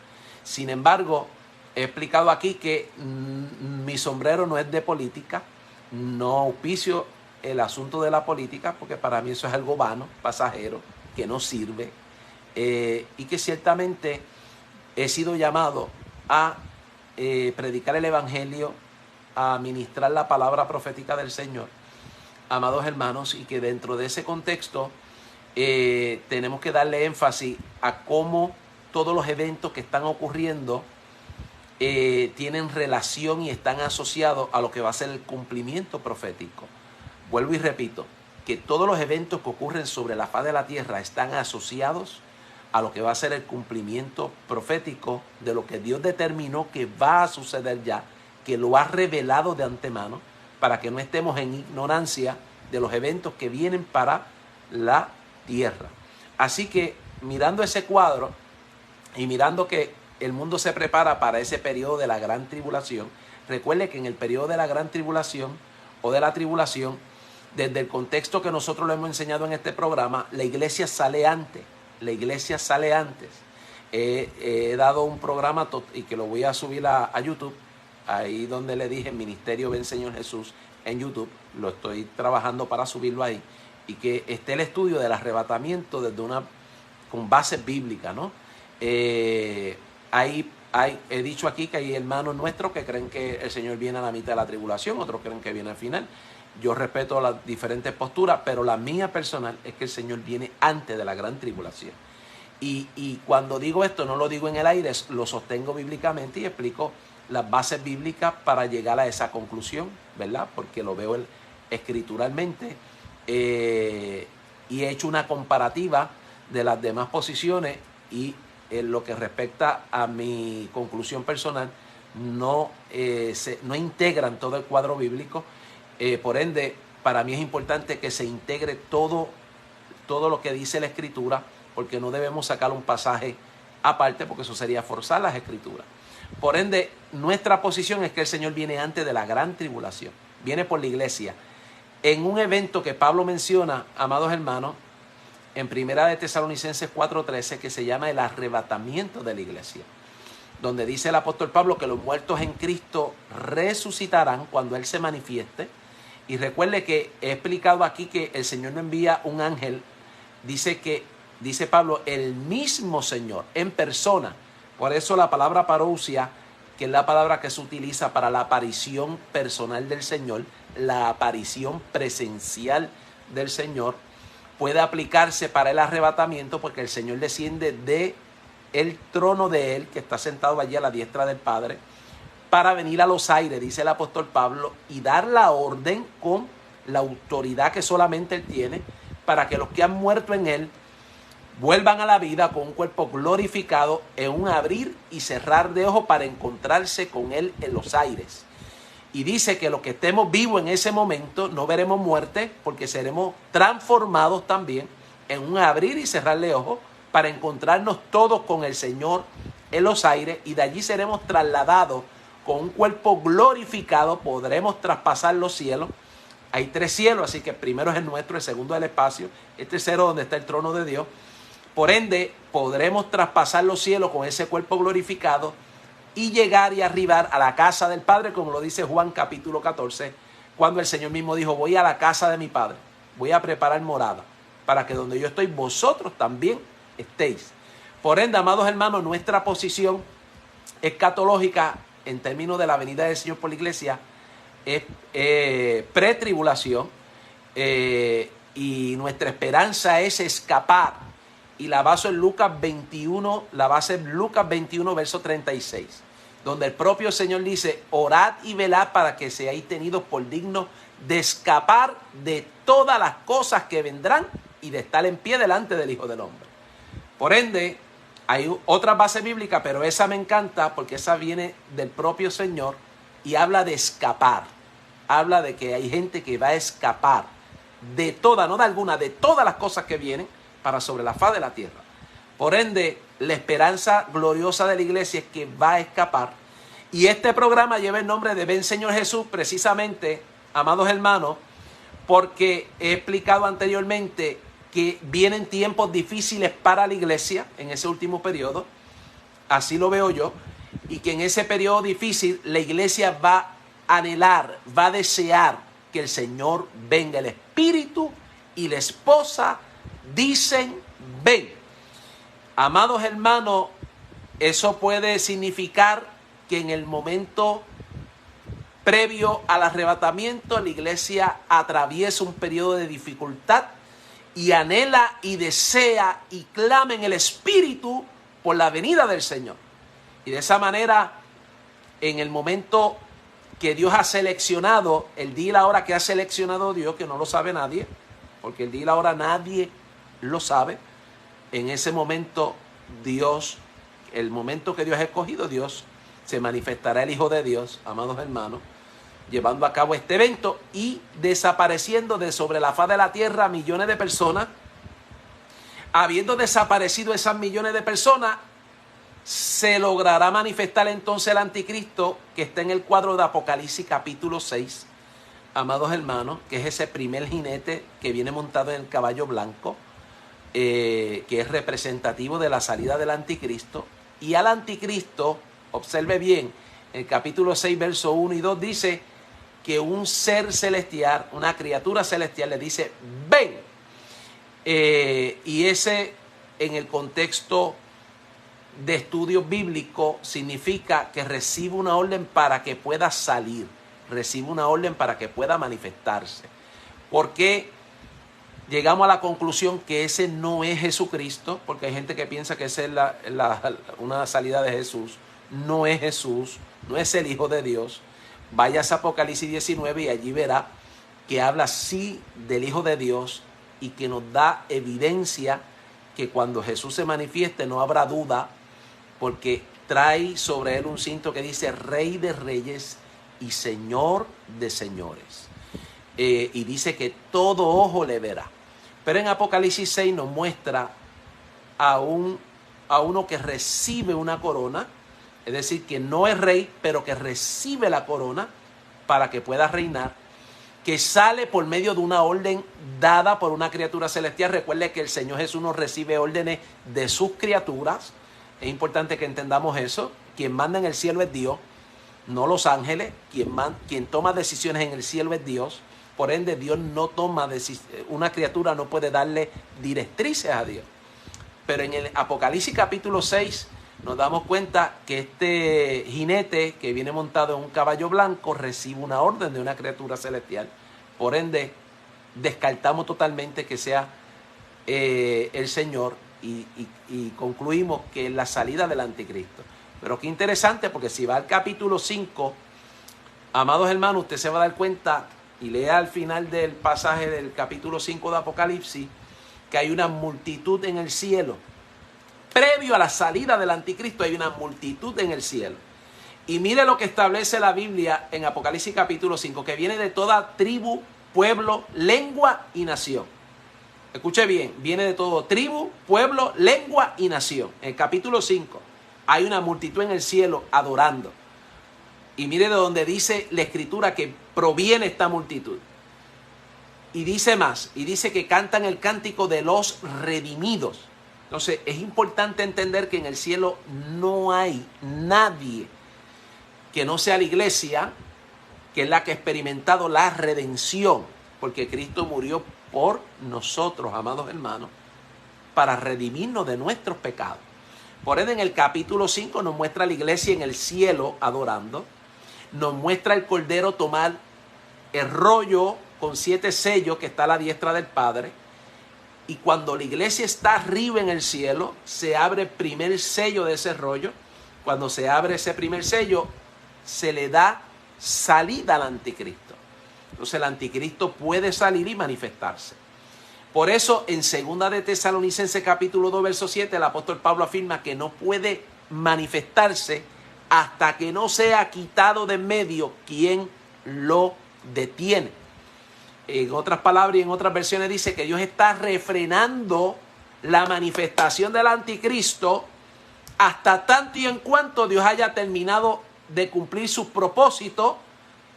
Sin embargo, he explicado aquí que mi sombrero no es de política, no auspicio el asunto de la política, porque para mí eso es algo vano, pasajero, que no sirve, y que ciertamente he sido llamado a predicar el evangelio, a ministrar la palabra profética del Señor, amados hermanos, y que dentro de ese contexto tenemos que darle énfasis a cómo todos los eventos que están ocurriendo tienen relación y están asociados a lo que va a ser el cumplimiento profético. Vuelvo y repito, que todos los eventos que ocurren sobre la faz de la tierra están asociados a lo que va a ser el cumplimiento profético de lo que Dios determinó que va a suceder ya, que lo ha revelado de antemano, para que no estemos en ignorancia de los eventos que vienen para la tierra. Así que mirando ese cuadro y mirando que el mundo se prepara para ese periodo de la gran tribulación, recuerde que en el periodo de la gran tribulación o de la tribulación, desde el contexto que nosotros lo hemos enseñado en este programa, la iglesia sale antes. La iglesia sale antes. He dado un programa y que lo voy a subir a YouTube, ahí donde le dije Ministerio Ven Señor Jesús en YouTube. Lo estoy trabajando para subirlo ahí. Y que esté el estudio del arrebatamiento desde con bases bíblicas, ¿no? He dicho aquí que hay hermanos nuestros que creen que el Señor viene a la mitad de la tribulación, otros creen que viene al final. Yo respeto las diferentes posturas, pero la mía personal es que el Señor viene antes de la gran tribulación. Y cuando digo esto, no lo digo en el aire, lo sostengo bíblicamente y explico las bases bíblicas para llegar a esa conclusión, ¿verdad? Porque lo veo escrituralmente y he hecho una comparativa de las demás posiciones y en lo que respecta a mi conclusión personal, no integran todo el cuadro bíblico. Por ende, para mí es importante que se integre todo lo que dice la Escritura, porque no debemos sacar un pasaje aparte, porque eso sería forzar las Escrituras. Por ende, nuestra posición es que el Señor viene antes de la gran tribulación, viene por la iglesia. En un evento que Pablo menciona, amados hermanos, en Primera de Tesalonicenses 4:13, que se llama el arrebatamiento de la iglesia, donde dice el apóstol Pablo que los muertos en Cristo resucitarán cuando Él se manifieste. Y recuerde que he explicado aquí que el Señor no envía un ángel, dice Pablo, el mismo Señor en persona. Por eso la palabra parousia, que es la palabra que se utiliza para la aparición personal del Señor, la aparición presencial del Señor, puede aplicarse para el arrebatamiento, porque el Señor desciende de el trono de Él, que está sentado allí a la diestra del Padre, para venir a los aires, dice el apóstol Pablo, y dar la orden con la autoridad que solamente Él tiene, para que los que han muerto en Él vuelvan a la vida con un cuerpo glorificado en un abrir y cerrar de ojos para encontrarse con Él en los aires. Y dice que los que estemos vivos en ese momento no veremos muerte, porque seremos transformados también en un abrir y cerrar de ojos para encontrarnos todos con el Señor en los aires, y de allí seremos trasladados con un cuerpo glorificado, podremos traspasar los cielos. Hay 3 cielos, así que el primero es el nuestro, el segundo es el espacio, el tercero donde está el trono de Dios. Por ende, podremos traspasar los cielos con ese cuerpo glorificado y llegar y arribar a la casa del Padre, como lo dice Juan capítulo 14, cuando el Señor mismo dijo: voy a la casa de mi Padre, voy a preparar morada, para que donde yo estoy, vosotros también estéis. Por ende, amados hermanos, nuestra posición escatológica en términos de la venida del Señor por la iglesia es pretribulación, y nuestra esperanza es escapar. Y la base en Lucas 21, verso 36, donde el propio Señor dice: orad y velad para que seáis tenidos por dignos de escapar de todas las cosas que vendrán y de estar en pie delante del Hijo del Hombre. Por ende, hay otra base bíblica, pero esa me encanta porque esa viene del propio Señor y habla de escapar. Habla de que hay gente que va a escapar de todas, no de alguna, de todas las cosas que vienen para sobre la faz de la tierra. Por ende, la esperanza gloriosa de la iglesia es que va a escapar. Y este programa lleva el nombre de Ven Señor Jesús, precisamente, amados hermanos, porque he explicado anteriormente que vienen tiempos difíciles para la iglesia en ese último periodo, así lo veo yo, y que en ese periodo difícil la iglesia va a anhelar, va a desear que el Señor venga. El espíritu y la esposa dicen ven. Amados hermanos, eso puede significar que en el momento previo al arrebatamiento la iglesia atraviesa un periodo de dificultad y anhela y desea y clama en el espíritu por la venida del Señor. Y de esa manera, en el momento que Dios ha seleccionado, el día y la hora que ha seleccionado Dios, que no lo sabe nadie, porque el día y la hora nadie lo sabe, en ese momento Dios, el momento que Dios ha escogido, Dios se manifestará el Hijo de Dios, amados hermanos, llevando a cabo este evento y desapareciendo de sobre la faz de la tierra millones de personas. Habiendo desaparecido esas millones de personas, se logrará manifestar entonces el anticristo, que está en el cuadro de Apocalipsis capítulo 6, amados hermanos, que es ese primer jinete que viene montado en el caballo blanco, que es representativo de la salida del anticristo. Y al anticristo, observe bien, el capítulo 6, verso 1 y 2 dice que un ser celestial, una criatura celestial le dice, ven. Y ese, en el contexto de estudio bíblico, significa que recibe una orden para que pueda salir, recibe una orden para que pueda manifestarse. Porque llegamos a la conclusión que ese no es Jesucristo, porque hay gente que piensa que esa es una salida de Jesús. No es Jesús, no es el Hijo de Dios. Vaya a Apocalipsis 19 y allí verá que habla sí del Hijo de Dios y que nos da evidencia que cuando Jesús se manifieste no habrá duda, porque trae sobre él un cinto que dice Rey de Reyes y Señor de Señores. Y dice que todo ojo le verá. Pero en Apocalipsis 6 nos muestra a uno que recibe una corona, es decir, que no es rey, pero que recibe la corona para que pueda reinar, que sale por medio de una orden dada por una criatura celestial. Recuerde que el Señor Jesús nos recibe órdenes de sus criaturas. Es importante que entendamos eso. Quien manda en el cielo es Dios, no los ángeles. Quien toma decisiones en el cielo es Dios. Por ende, Dios no toma decisiones. Una criatura no puede darle directrices a Dios. Pero en el Apocalipsis capítulo 6 nos damos cuenta que este jinete que viene montado en un caballo blanco recibe una orden de una criatura celestial. Por ende, descartamos totalmente que sea el Señor y concluimos que es la salida del anticristo. Pero qué interesante, porque si va al capítulo 5, amados hermanos, usted se va a dar cuenta y lea al final del pasaje del capítulo 5 de Apocalipsis que hay una multitud en el cielo. Previo a la salida del anticristo hay una multitud en el cielo. Y mire lo que establece la Biblia en Apocalipsis capítulo 5, que viene de toda tribu, pueblo, lengua y nación. Escuche bien, viene de todo tribu, pueblo, lengua y nación. En el capítulo 5 hay una multitud en el cielo adorando. Y mire de donde dice la escritura que proviene esta multitud. Y dice más, y dice que cantan el cántico de los redimidos. Entonces es importante entender que en el cielo no hay nadie que no sea la iglesia, que es la que ha experimentado la redención, porque Cristo murió por nosotros, amados hermanos, para redimirnos de nuestros pecados. Por ende, en el capítulo 5 nos muestra la iglesia en el cielo adorando, nos muestra el Cordero tomar el rollo con 7 sellos que está a la diestra del Padre. Y cuando la iglesia está arriba en el cielo, se abre el primer sello de ese rollo. Cuando se abre ese primer sello, se le da salida al anticristo. Entonces el anticristo puede salir y manifestarse. Por eso en 2 de Tesalonicenses capítulo 2 verso 7 el apóstol Pablo afirma que no puede manifestarse hasta que no sea quitado de en medio quien lo detiene. En otras palabras y en otras versiones dice que Dios está refrenando la manifestación del anticristo hasta tanto y en cuanto Dios haya terminado de cumplir sus propósitos.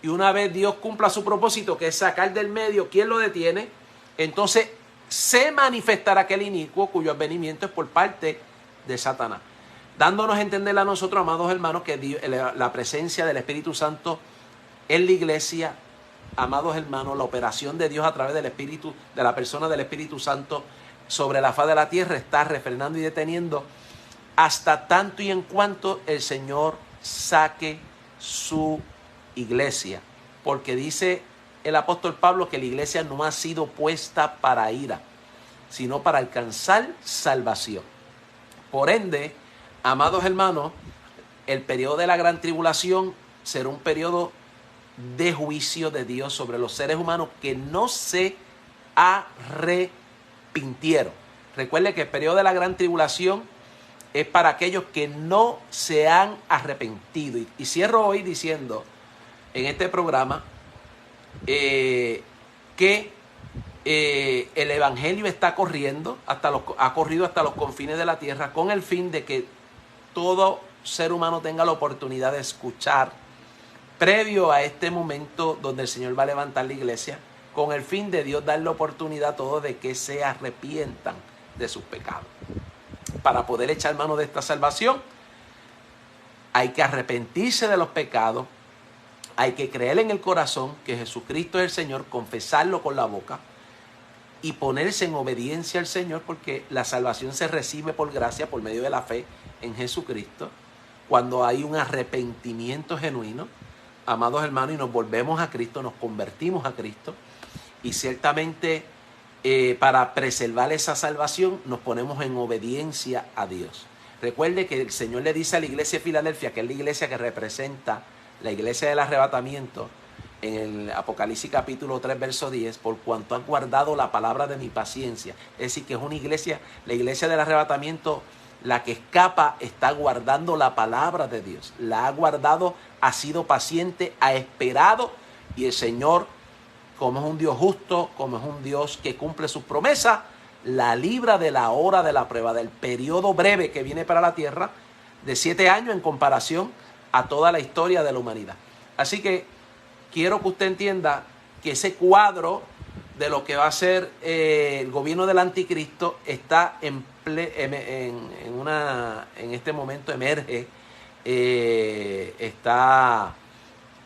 Y una vez Dios cumpla su propósito, que es sacar del medio quien lo detiene, entonces se manifestará aquel inicuo cuyo advenimiento es por parte de Satanás. Dándonos a entender a nosotros, amados hermanos, que Dios, la presencia del Espíritu Santo en la iglesia amados hermanos, la operación de Dios a través del Espíritu, de la persona del Espíritu Santo sobre la faz de la tierra está refrenando y deteniendo hasta tanto y en cuanto el Señor saque su iglesia. Porque dice el apóstol Pablo que la iglesia no ha sido puesta para ira, sino para alcanzar salvación. Por ende, amados hermanos, el periodo de la gran tribulación será un periodo de juicio de Dios sobre los seres humanos que no se arrepintieron. Recuerde que el periodo de la gran tribulación es para aquellos que no se han arrepentido. Y cierro hoy diciendo en este programa que el evangelio está corriendo ha corrido hasta los confines de la tierra con el fin de que todo ser humano tenga la oportunidad de escuchar previo a este momento donde el Señor va a levantar la iglesia, con el fin de Dios dar la oportunidad a todos de que se arrepientan de sus pecados. Para poder echar mano de esta salvación hay que arrepentirse de los pecados, hay que creer en el corazón que Jesucristo es el Señor, confesarlo con la boca y ponerse en obediencia al Señor, porque la salvación se recibe por gracia, por medio de la fe en Jesucristo, cuando hay un arrepentimiento genuino, amados hermanos, y nos volvemos a Cristo, nos convertimos a Cristo, y ciertamente para preservar esa salvación nos ponemos en obediencia a Dios. Recuerde que el Señor le dice a la iglesia de Filadelfia, que es la iglesia que representa la iglesia del arrebatamiento, en el Apocalipsis capítulo 3, verso 10, por cuanto han guardado la palabra de mi paciencia. Es decir, que es una iglesia, la iglesia del arrebatamiento, la que escapa, está guardando la palabra de Dios. La ha guardado, ha sido paciente, ha esperado, y el Señor, como es un Dios justo, como es un Dios que cumple sus promesas, la libra de la hora de la prueba, del periodo breve que viene para la tierra, de 7 años en comparación a toda la historia de la humanidad. Así que quiero que usted entienda que ese cuadro de lo que va a ser el gobierno del anticristo está en este momento emerge, está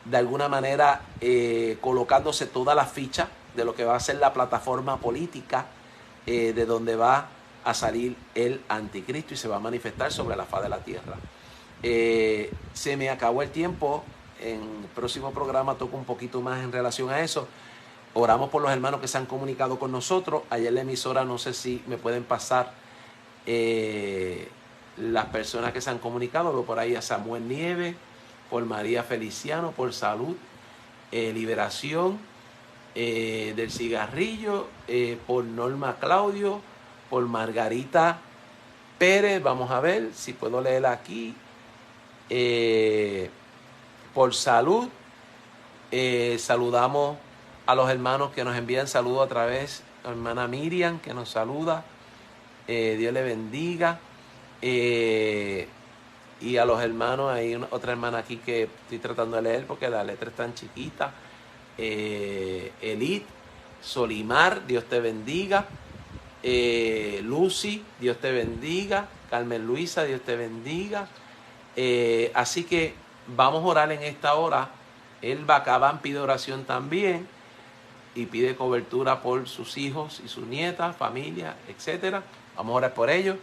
de alguna manera colocándose todas las fichas de lo que va a ser la plataforma política de donde va a salir el anticristo y se va a manifestar sobre la faz de la tierra. Se me acabó el tiempo. En el próximo programa toco un poquito más en relación a eso. Oramos por los hermanos que se han comunicado con nosotros. Ayer la emisora, no sé si me pueden pasar las personas que se han comunicado. Veo por ahí a Samuel Nieves, por María Feliciano, por salud, liberación del cigarrillo, por Norma Claudio, por Margarita Pérez. Vamos a ver si puedo leerla aquí. Por salud, saludamos a los hermanos que nos envían saludos a través, la hermana Miriam que nos saluda, Dios le bendiga, y a los hermanos, hay otra hermana aquí que estoy tratando de leer porque la letra es tan chiquita, Elite, Solimar, Dios te bendiga, Lucy, Dios te bendiga, Carmen Luisa, Dios te bendiga. Así que vamos a orar en esta hora. El Bacabán pide oración también y pide cobertura por sus hijos y sus nietas, familia, etcétera. Vamos a orar por ellos.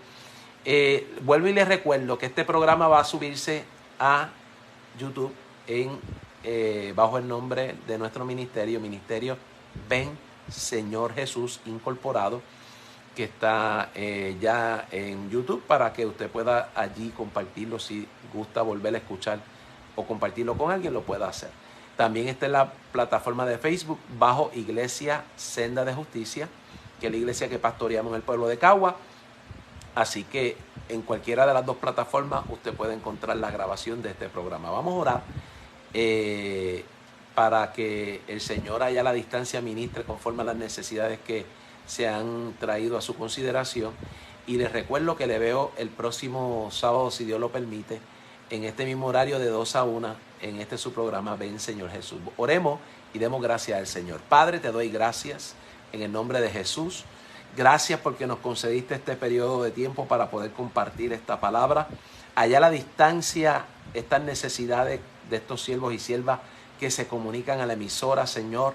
Vuelvo y les recuerdo que este programa va a subirse a YouTube bajo el nombre de nuestro ministerio, Ven Señor Jesús Incorporado, que está ya en YouTube, para que usted pueda allí compartirlo. Si gusta volver a escuchar o compartirlo con alguien, lo pueda hacer. También está en la plataforma de Facebook bajo Iglesia Senda de Justicia, que es la iglesia que pastoreamos en el pueblo de Cagua. Así que en cualquiera de las dos plataformas usted puede encontrar la grabación de este programa. Vamos a orar para que el Señor allá a la distancia ministre conforme a las necesidades que se han traído a su consideración. Y les recuerdo que le veo el próximo sábado, si Dios lo permite, en este mismo horario de 2 a 1, en este su programa Ven Señor Jesús. Oremos y demos gracias al Señor. Padre, te doy gracias en el nombre de Jesús. Gracias porque nos concediste este periodo de tiempo para poder compartir esta palabra. Allá a la distancia, estas necesidades de estos siervos y siervas que se comunican a la emisora, Señor,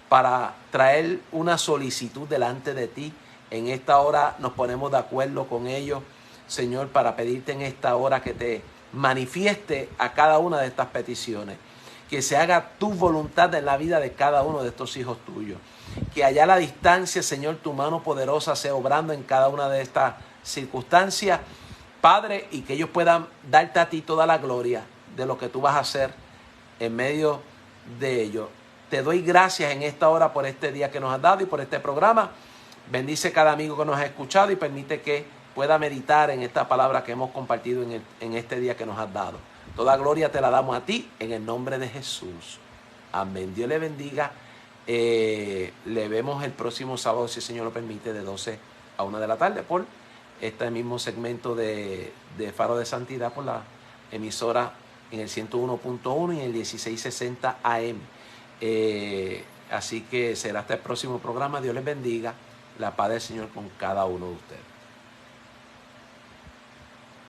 para traer una solicitud delante de ti. En esta hora nos ponemos de acuerdo con ellos, Señor, para pedirte en esta hora que te manifieste a cada una de estas peticiones. Que se haga tu voluntad en la vida de cada uno de estos hijos tuyos. Que allá a la distancia, Señor, tu mano poderosa sea obrando en cada una de estas circunstancias, Padre, y que ellos puedan darte a ti toda la gloria de lo que tú vas a hacer en medio de ellos. Te doy gracias en esta hora por este día que nos has dado y por este programa. Bendice cada amigo que nos ha escuchado y permite que pueda meditar en esta palabra que hemos compartido en este día que nos has dado. Toda gloria te la damos a ti en el nombre de Jesús. Amén. Dios le bendiga. Le vemos el próximo sábado, si el Señor lo permite, de 12 a 1 de la tarde por este mismo segmento de Faro de Santidad por la emisora en el 101.1 y en el 1660 AM. Así que será hasta el próximo programa. Dios les bendiga. La paz del Señor con cada uno de ustedes.